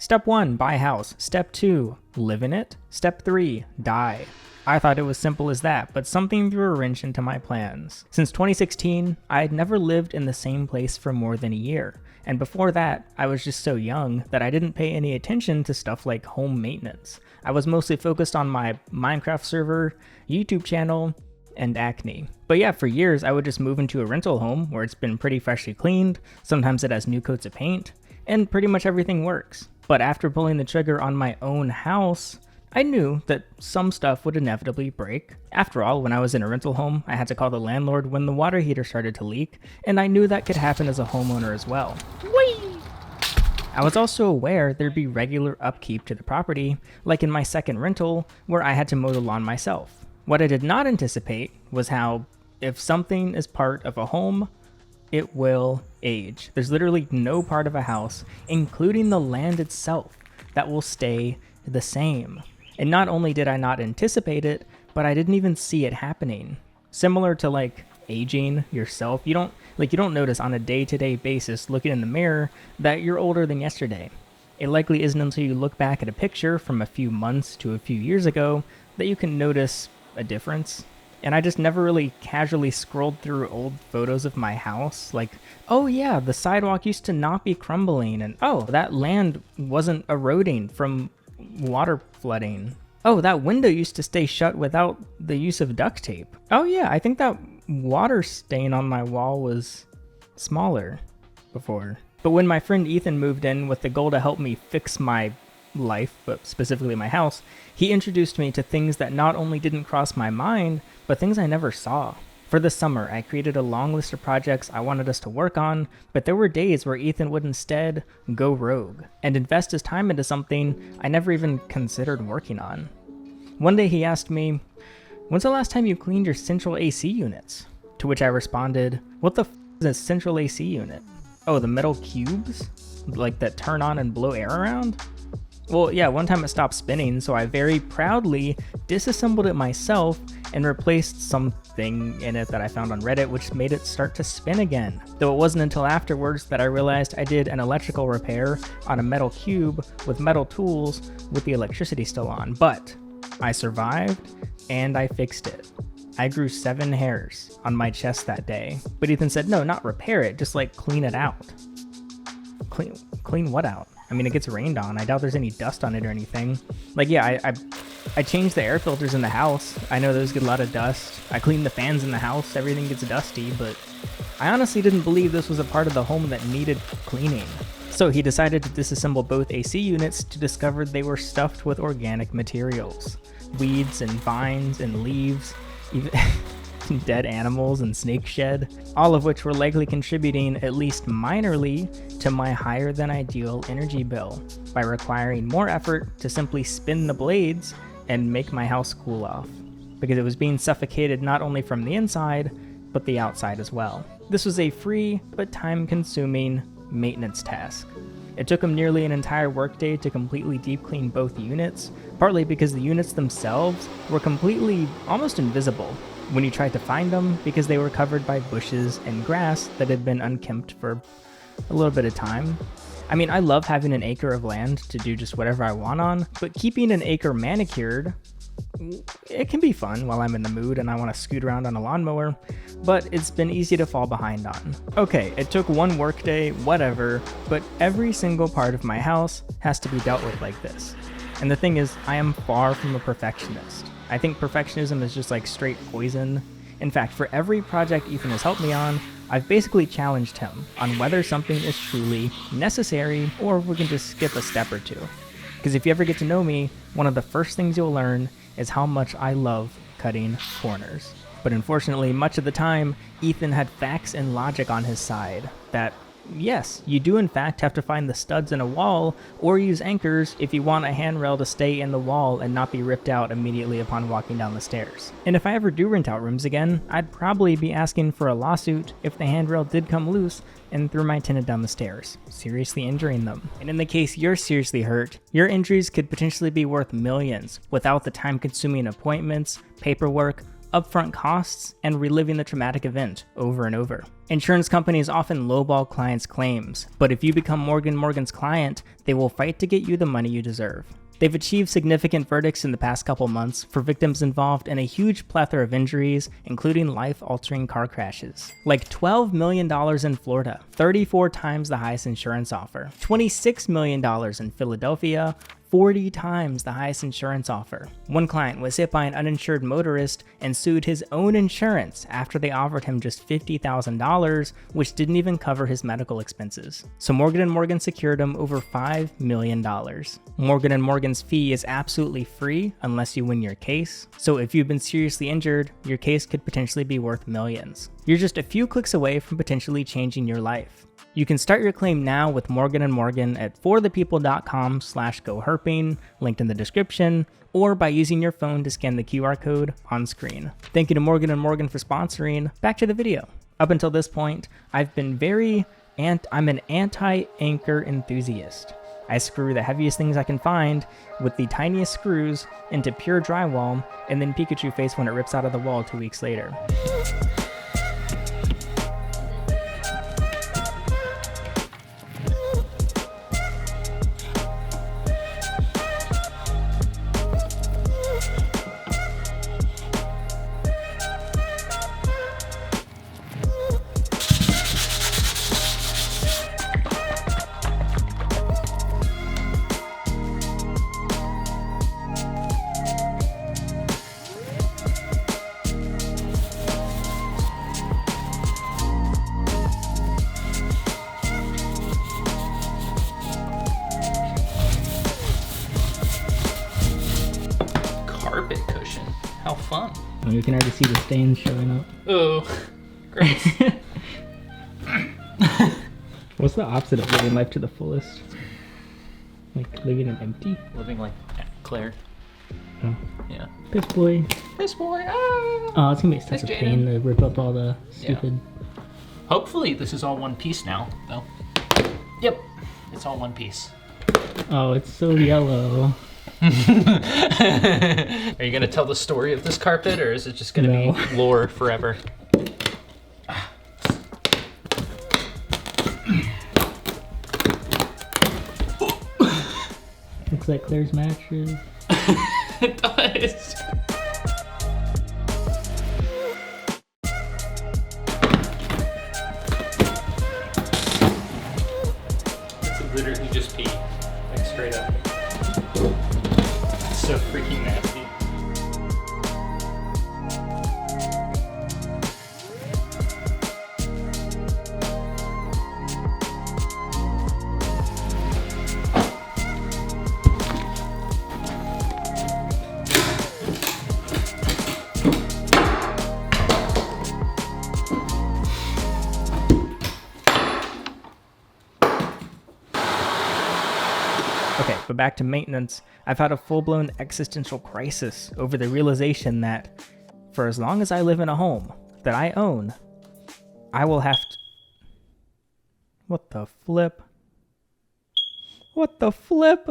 Step 1, buy house. Step 2, live in it. Step 3, die. I thought it was simple as that, but something threw a wrench into my plans. Since 2016, I had never lived in the same place for more than a year. And before that, I was just so young that I didn't pay any attention to stuff like home maintenance. I was mostly focused on my Minecraft server, YouTube channel, and acne. But yeah, for years I would just move into a rental home where it's been pretty freshly cleaned, sometimes it has new coats of paint, and pretty much everything works. But after pulling the trigger on my own house, I knew that some stuff would inevitably break. After all, when I was in a rental home, I had to call the landlord when the water heater started to leak, and I knew that could happen as a homeowner as well. Whee! I was also aware there'd be regular upkeep to the property, like in my second rental, where I had to mow the lawn myself. What I did not anticipate was how, if something is part of a home, it will age. There's literally no part of a house, including the land itself, that will stay the same. And not only did I not anticipate it, but I didn't even see it happening. Similar to like aging yourself, you don't notice on a day-to-day basis looking in the mirror that you're older than yesterday. It likely isn't until you look back at a picture from a few months to a few years ago that you can notice a difference. And I just never really casually scrolled through old photos of my house, like, oh yeah, the sidewalk used to not be crumbling, and oh, that land wasn't eroding from water flooding. Oh, that window used to stay shut without the use of duct tape. Oh yeah, I think that water stain on my wall was smaller before. But when my friend Ethan moved in with the goal to help me fix my life, but specifically my house, he introduced me to things that not only didn't cross my mind, but things I never saw. For the summer, I created a long list of projects I wanted us to work on, but there were days where Ethan would instead go rogue and invest his time into something I never even considered working on. One day he asked me, "When's the last time you cleaned your central AC units?" To which I responded, "What the f is a central AC unit? Oh, the metal cubes? Like that turn on and blow air around?" Well, yeah, one time it stopped spinning, so I very proudly disassembled it myself and replaced something in it that I found on Reddit, which made it start to spin again. Though it wasn't until afterwards that I realized I did an electrical repair on a metal cube with metal tools with the electricity still on. But I survived and I fixed it. I grew 7 hairs on my chest that day. But Ethan said, no, not repair it, just like clean it out. Clean what out? I mean, it gets rained on. I doubt there's any dust on it or anything. Like, yeah, I changed the air filters in the house. I know those get a lot of dust. I cleaned the fans in the house. Everything gets dusty, but I honestly didn't believe this was a part of the home that needed cleaning. So he decided to disassemble both AC units to discover they were stuffed with organic materials. Weeds and vines and leaves, even dead animals and snake shed, all of which were likely contributing at least minorly to my higher than ideal energy bill by requiring more effort to simply spin the blades and make my house cool off, because it was being suffocated not only from the inside, but the outside as well. This was a free but time-consuming maintenance task. It took him nearly an entire workday to completely deep clean both units, partly because the units themselves were completely almost invisible when you tried to find them, because they were covered by bushes and grass that had been unkempt for a little bit of time. I mean, I love having an acre of land to do just whatever I want on, but keeping an acre manicured, it can be fun while I'm in the mood and I want to scoot around on a lawnmower, but it's been easy to fall behind on. Okay, it took one workday, whatever, but every single part of my house has to be dealt with like this. And the thing is, I am far from a perfectionist. I think perfectionism is just like straight poison. In fact, for every project Ethan has helped me on, I've basically challenged him on whether something is truly necessary or we can just skip a step or two. Because if you ever get to know me, one of the first things you'll learn is how much I love cutting corners. But unfortunately, much of the time, Ethan had facts and logic on his side that, yes, you do in fact have to find the studs in a wall or use anchors if you want a handrail to stay in the wall and not be ripped out immediately upon walking down the stairs. And if I ever do rent out rooms again, I'd probably be asking for a lawsuit if the handrail did come loose and threw my tenant down the stairs, seriously injuring them. And in the case you're seriously hurt, your injuries could potentially be worth millions without the time-consuming appointments, paperwork, upfront costs, and reliving the traumatic event over and over. Insurance companies often lowball clients' claims, but if you become Morgan & Morgan's client, they will fight to get you the money you deserve. They've achieved significant verdicts in the past couple months for victims involved in a huge plethora of injuries, including life-altering car crashes. Like $12 million in Florida, 34 times the highest insurance offer. $26 million in Philadelphia, 40 times the highest insurance offer. One client was hit by an uninsured motorist and sued his own insurance after they offered him just $50,000, which didn't even cover his medical expenses. So Morgan & Morgan secured him over $5 million. Morgan & Morgan's fee is absolutely free unless you win your case. So if you've been seriously injured, your case could potentially be worth millions. You're just a few clicks away from potentially changing your life. You can start your claim now with Morgan & Morgan at forthepeople.com/goherping, linked in the description, or by using your phone to scan the QR code on screen. Thank you to Morgan & Morgan for sponsoring. Back to the video. Up until this point, I'm an anti-anchor enthusiast. I screw the heaviest things I can find with the tiniest screws into pure drywall, and then Pikachu face when it rips out of the wall 2 weeks later. Carpet cushion. How fun. And you can already see the stains showing up. Oh, gross. What's the opposite of living life to the fullest? Like living it empty? Living like Claire. Oh. Yeah. Piss boy. Piss boy. Ah. Oh, it's gonna be such a pain to rip up all the stupid. Yeah. Hopefully this is all one piece now, though. Yep. It's all one piece. Oh, it's so yellow. Are you gonna tell the story of this carpet, or is it just gonna be lore forever? Looks like Claire's mattress. It does. It's literally just pee, like straight up. It's so freaking nasty. Okay, but back to maintenance. I've had a full-blown existential crisis over the realization that for as long as I live in a home that I own, I will have to... What the flip? What the flip?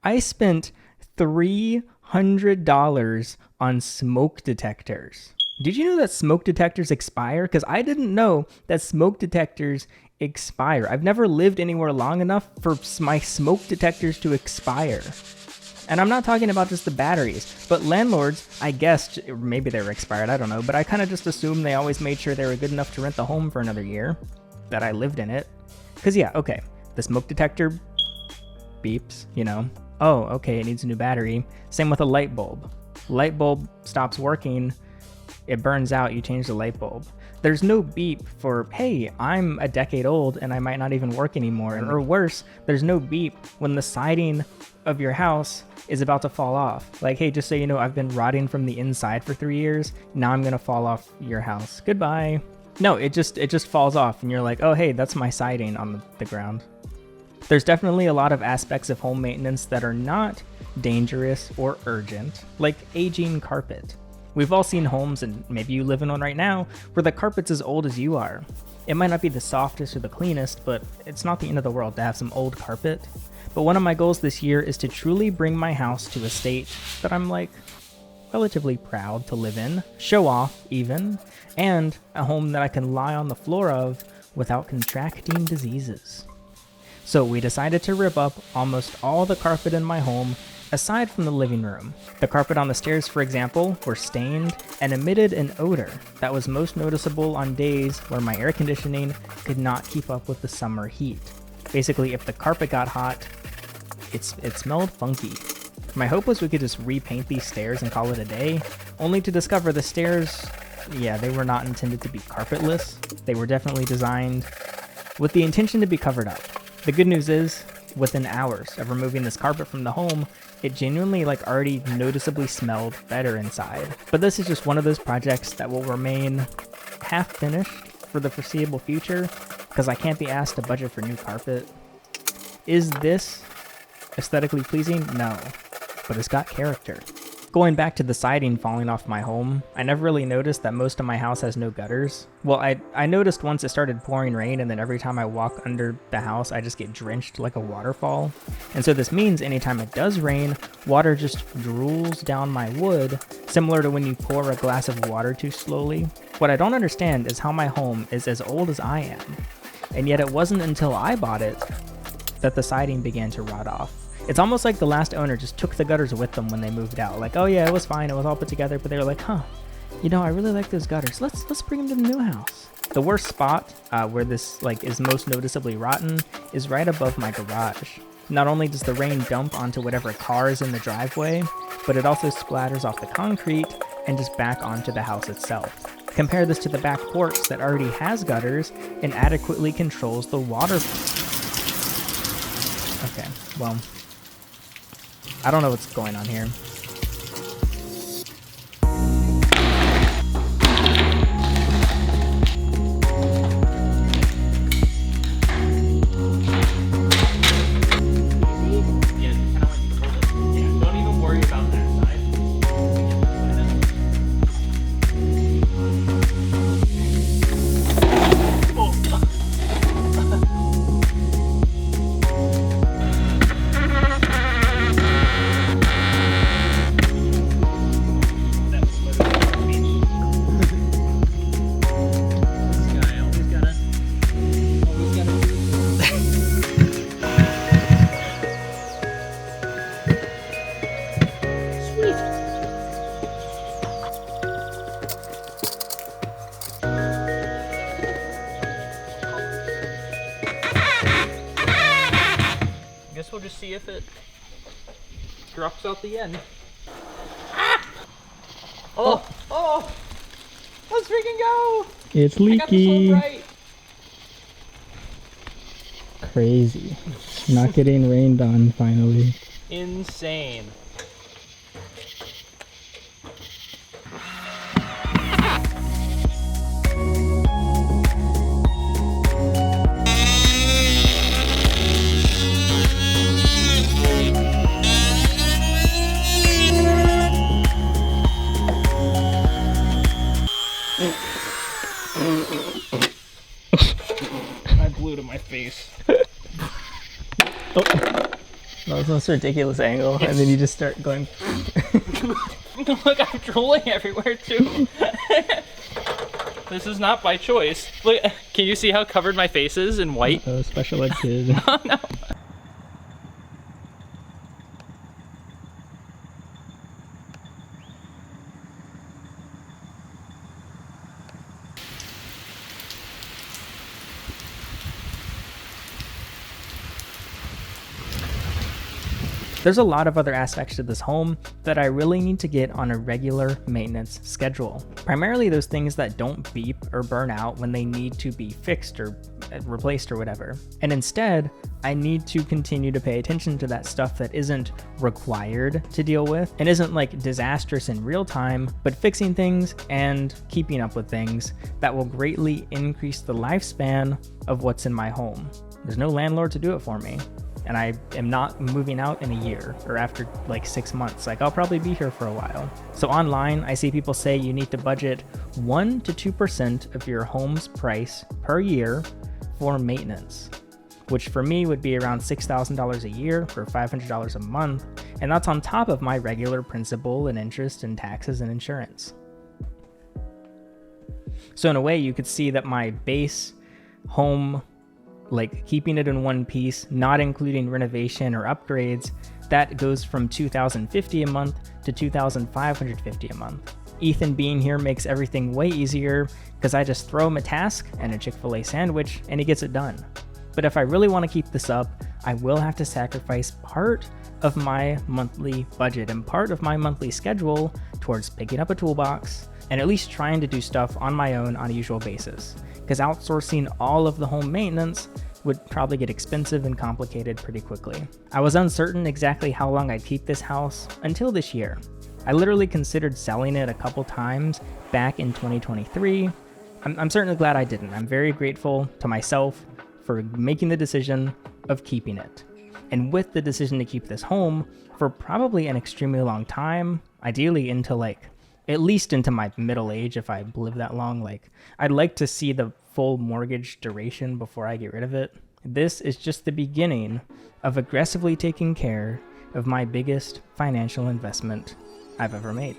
I spent $300 on smoke detectors. Did you know that smoke detectors expire? Because I didn't know that smoke detectors expire. I've never lived anywhere long enough for my smoke detectors to expire. And I'm not talking about just the batteries, but landlords, I guess, maybe they were expired, I don't know, but I kind of just assumed they always made sure they were good enough to rent the home for another year, that I lived in it. Because yeah, okay, the smoke detector beeps, you know. Oh, okay, it needs a new battery. Same with a light bulb. Light bulb stops working, it burns out, you change the light bulb. There's no beep for, hey, I'm a decade old and I might not even work anymore. Or worse, there's no beep when the siding of your house is about to fall off. Like, hey, just so you know, I've been rotting from the inside for 3 years. Now I'm gonna fall off your house. Goodbye. No, it just falls off and you're like, oh, hey, that's my siding on the ground. There's definitely a lot of aspects of home maintenance that are not dangerous or urgent, like aging carpet. We've all seen homes, and maybe you live in one right now, where the carpet's as old as you are. It might not be the softest or the cleanest, but it's not the end of the world to have some old carpet. But one of my goals this year is to truly bring my house to a state that I'm like, relatively proud to live in, show off even, and a home that I can lie on the floor of without contracting diseases. So we decided to rip up almost all the carpet in my home, aside from the living room. The carpet on the stairs, for example, were stained and emitted an odor that was most noticeable on days where my air conditioning could not keep up with the summer heat. Basically, if the carpet got hot, it smelled funky. My hope was we could just repaint these stairs and call it a day, only to discover the stairs, yeah, they were not intended to be carpetless. They were definitely designed with the intention to be covered up. The good news is, within hours of removing this carpet from the home, it genuinely already noticeably smelled better inside. But this is just one of those projects that will remain half finished for the foreseeable future, because I can't be asked to budget for new carpet. Is this aesthetically pleasing? No, but it's got character. Going back to the siding falling off my home, I never really noticed that most of my house has no gutters. Well, I noticed once it started pouring rain, and then every time I walk under the house, I just get drenched like a waterfall. And so this means anytime it does rain, water just drools down my wood, similar to when you pour a glass of water too slowly. What I don't understand is how my home is as old as I am, and yet it wasn't until I bought it that the siding began to rot off. It's almost like the last owner just took the gutters with them when they moved out. Like, oh yeah, it was fine, it was all put together, but they were like, huh, you know, I really like those gutters. Let's bring them to the new house. The worst spot where this is most noticeably rotten is right above my garage. Not only does the rain dump onto whatever car is in the driveway, but it also splatters off the concrete and just back onto the house itself. Compare this to the back porch that already has gutters and adequately controls the water. Okay, well, I don't know what's going on here. Guess we'll just see if it drops out the end. Oh! Let's freaking go! It's leaky. I got this one right. Crazy. Not getting rained on finally. Insane. I blew to my face. Oh, that was the most ridiculous angle, and then you just start going. Look, I'm drooling everywhere too. This is not by choice. Look, can you see how covered my face is in white? Oh, special ed kid. Oh no. There's a lot of other aspects to this home that I really need to get on a regular maintenance schedule. Primarily those things that don't beep or burn out when they need to be fixed or replaced or whatever. And instead, I need to continue to pay attention to that stuff that isn't required to deal with and isn't disastrous in real time, but fixing things and keeping up with things that will greatly increase the lifespan of what's in my home. There's no landlord to do it for me. And I am not moving out in a year or after 6 months. I'll probably be here for a while. So online, I see people say you need to budget 1 to 2% of your home's price per year for maintenance. which for me would be around $6,000 a year or $500 a month, and that's on top of my regular principal and interest and taxes and insurance. So in a way, you could see that my base home, like keeping it in one piece, not including renovation or upgrades, that goes from $2,050 a month to $2,550 a month. Ethan being here makes everything way easier because I just throw him a task and a Chick-fil-A sandwich and he gets it done. But if I really want to keep this up, I will have to sacrifice part of my monthly budget and part of my monthly schedule towards picking up a toolbox and at least trying to do stuff on my own on a usual basis, because outsourcing all of the home maintenance would probably get expensive and complicated pretty quickly. I was uncertain exactly how long I'd keep this house until this year. I literally considered selling it a couple times back in 2023. I'm certainly glad I didn't. I'm very grateful to myself for making the decision of keeping it. And with the decision to keep this home for probably an extremely long time, ideally into at least into my middle age, if I live that long, I'd like to see the full mortgage duration before I get rid of it. This is just the beginning of aggressively taking care of my biggest financial investment I've ever made.